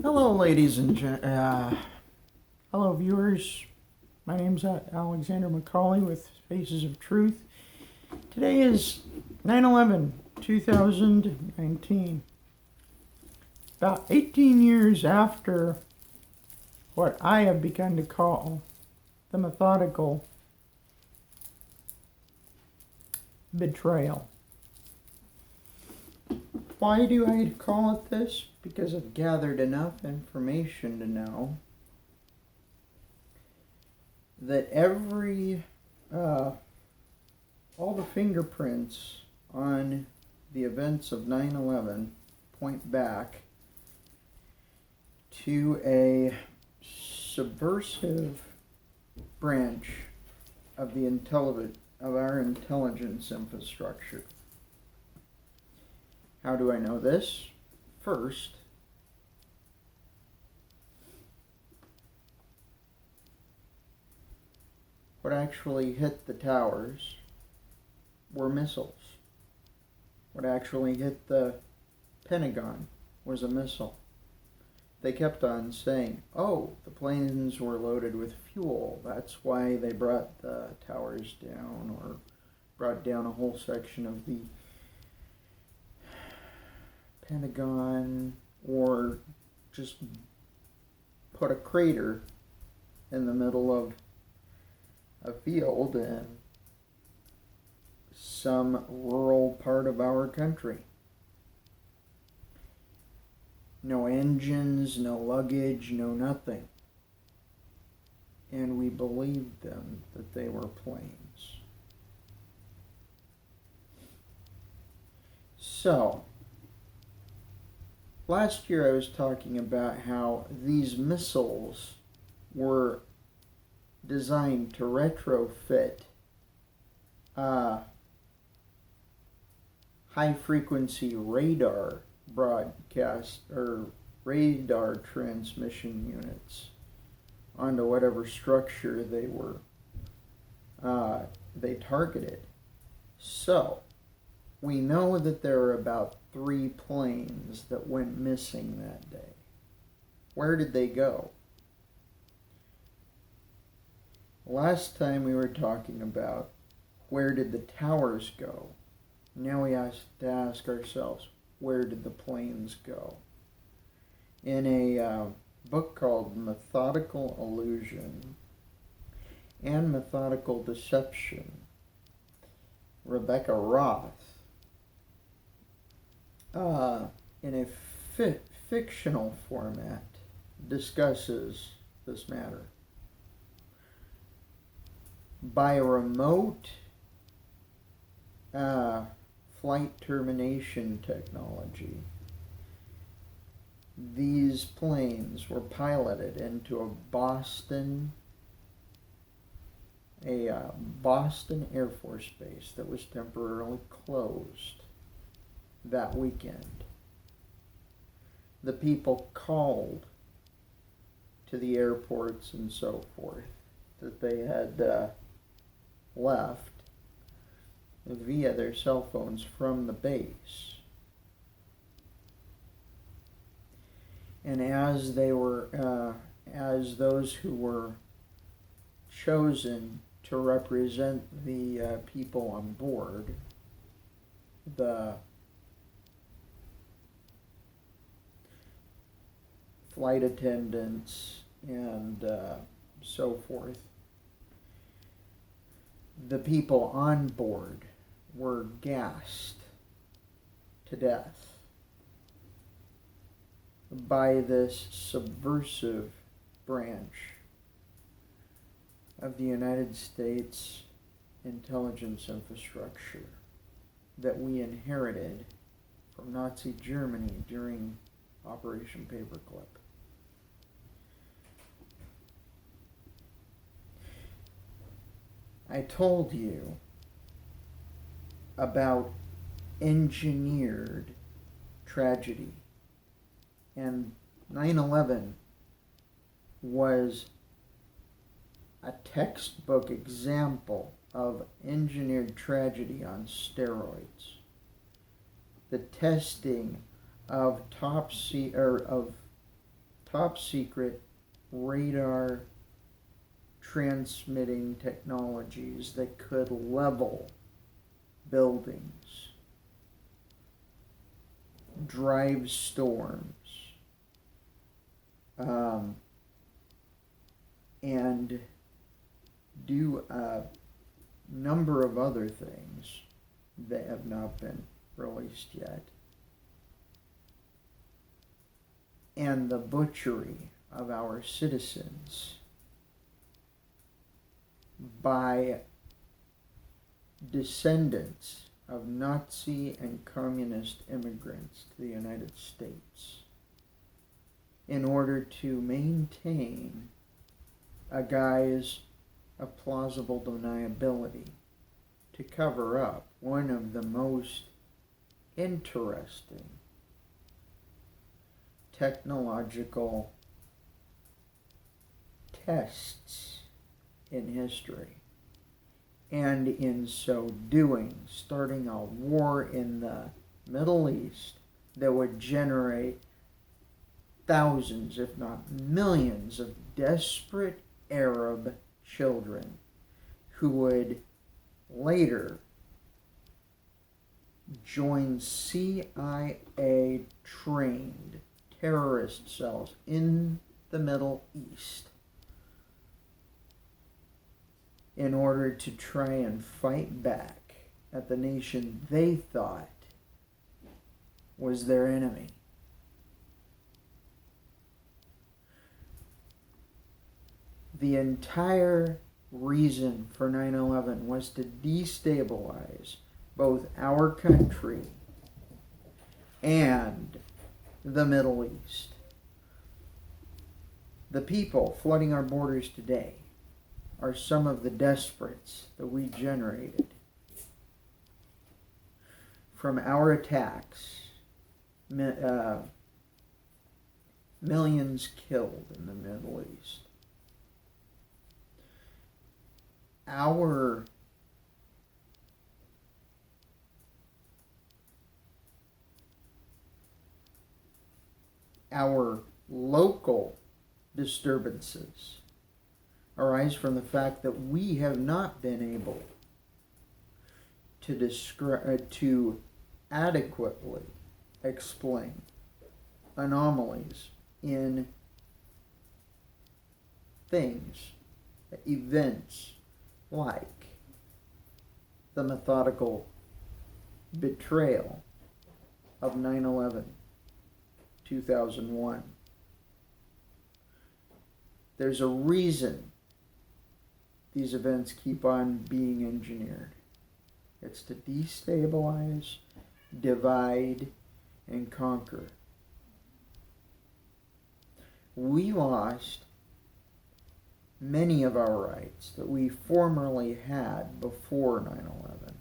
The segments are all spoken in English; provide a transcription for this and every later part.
Hello, ladies and hello, viewers. My name's Alexander McCauley with Faces of Truth. Today is 9/11/2019. About 18 years after what I have begun to call the methodical betrayal. Why do I call it this? Because I've gathered enough information to know that all the fingerprints on the events of 9/11 point back to a subversive branch of our intelligence infrastructure. How do I know this? First, what actually hit the towers were missiles. What actually hit the Pentagon was a missile. They kept on saying, oh, the planes were loaded with fuel. That's why they brought the towers down, or brought down a whole section of the Pentagon, or just put a crater in the middle of a field in some rural part of our country. No engines, no luggage, no nothing. And we believed them that they were planes. So, last year I was talking about how these missiles were designed to retrofit high-frequency radar broadcast or radar transmission units onto whatever structure they targeted. So we know that there are about 3 planes that went missing that day. Where did they go? Last time we were talking about where did the towers go. Now we have to ask ourselves, where did the planes go? In a book called Methodical Illusion and Methodical Deception, Rebecca Roth, in a fictional format, discusses this matter. By remote flight termination technology, these planes were piloted into a Boston Air Force base that was temporarily closed that weekend. The people called to the airports and so forth that they had left via their cell phones from the base. And as those who were chosen to represent the people on board, the flight attendants and so forth, the people on board were gassed to death by this subversive branch of the United States intelligence infrastructure that we inherited from Nazi Germany during Operation Paperclip. I told you about engineered tragedy, and 9/11 was a textbook example of engineered tragedy on steroids. The testing of top secret radar transmitting technologies that could level buildings, drive storms, and do a number of other things that have not been released yet. And the butchery of our citizens by descendants of Nazi and communist immigrants to the United States in order to maintain a guise of plausible deniability, to cover up one of the most interesting technological tests in history, and in so doing starting a war in the Middle East that would generate thousands, if not millions, of desperate Arab children who would later join CIA-trained terrorist cells in the Middle East in order to try and fight back at the nation they thought was their enemy. The entire reason for 9/11 was to destabilize both our country and the Middle East. The people flooding our borders today are some of the desperates that we generated from our attacks. Millions killed in the Middle East. Our local disturbances arise from the fact that we have not been able to adequately explain anomalies in things, events like the methodical betrayal of 9/11, 2001. There's a reason these events keep on being engineered. It's to destabilize, divide, and conquer. We lost many of our rights that we formerly had before 9/11.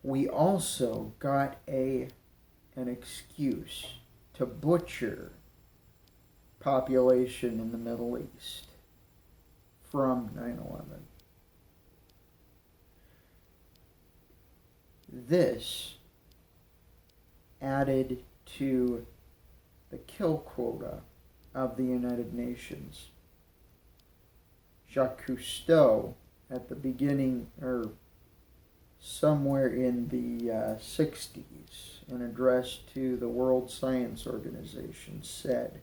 We also got an excuse to butcher population in the Middle East from 9/11. This added to the kill quota of the United Nations. Jacques Cousteau, at the beginning, or somewhere in the 60s, an address to the World Science Organization, said,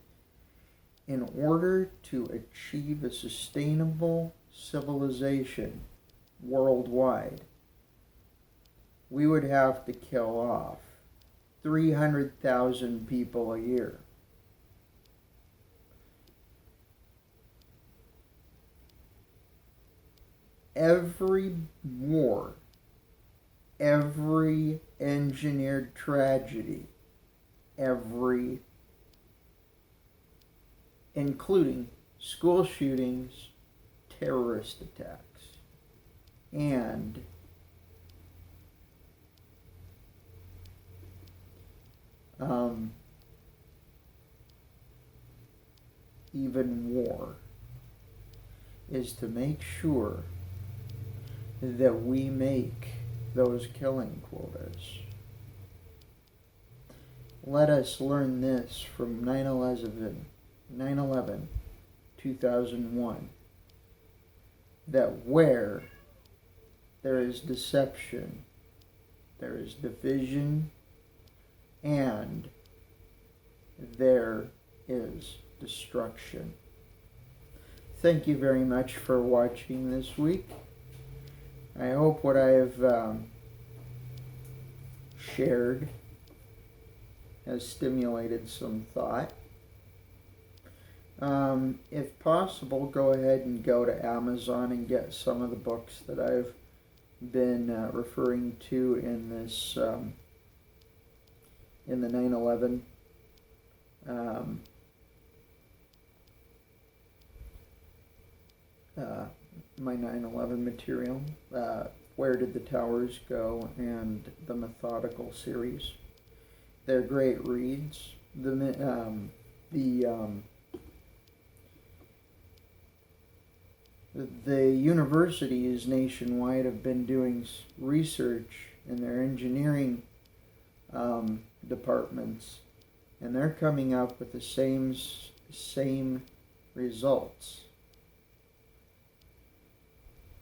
in order to achieve a sustainable civilization worldwide, we would have to kill off 300,000 people a year. Every war, every engineered tragedy, including school shootings, terrorist attacks, and even war, is to make sure that we make those killing quotas. let us learn this from 9/11, 2001, that where there is deception, there is division, and there is destruction. Thank you very much for watching this week. I hope what I have shared has stimulated some thought. If possible, go ahead and go to Amazon and get some of the books that I've been referring to in this in the 9/11 my 9/11 material, Where Did the Towers Go, and the Methodical series. They're great reads. The universities nationwide have been doing research in their engineering departments, and they're coming up with the same results.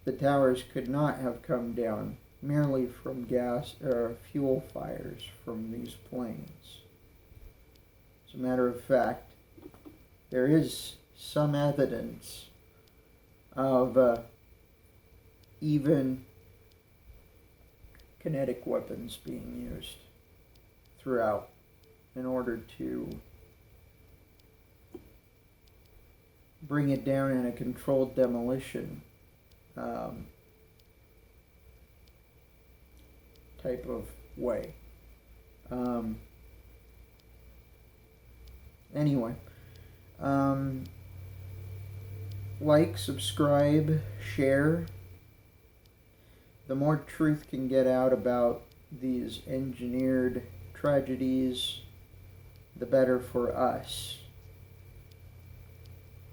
The towers could not have come down merely from gas or fuel fires from these planes. As a matter of fact, there is some evidence of even kinetic weapons being used throughout in order to bring it down in a controlled demolition type of way. Anyway, like, subscribe, share. The more truth can get out about these engineered tragedies, the better for us.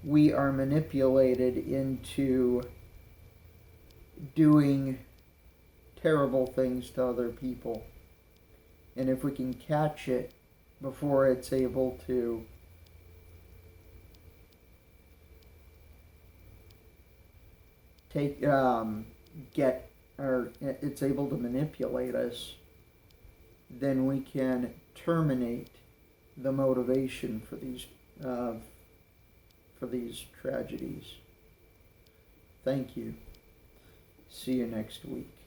We are manipulated into doing terrible things to other people. And if we can catch it before it's able to it's able to manipulate us, then we can terminate the motivation for these tragedies. Thank you. See you next week.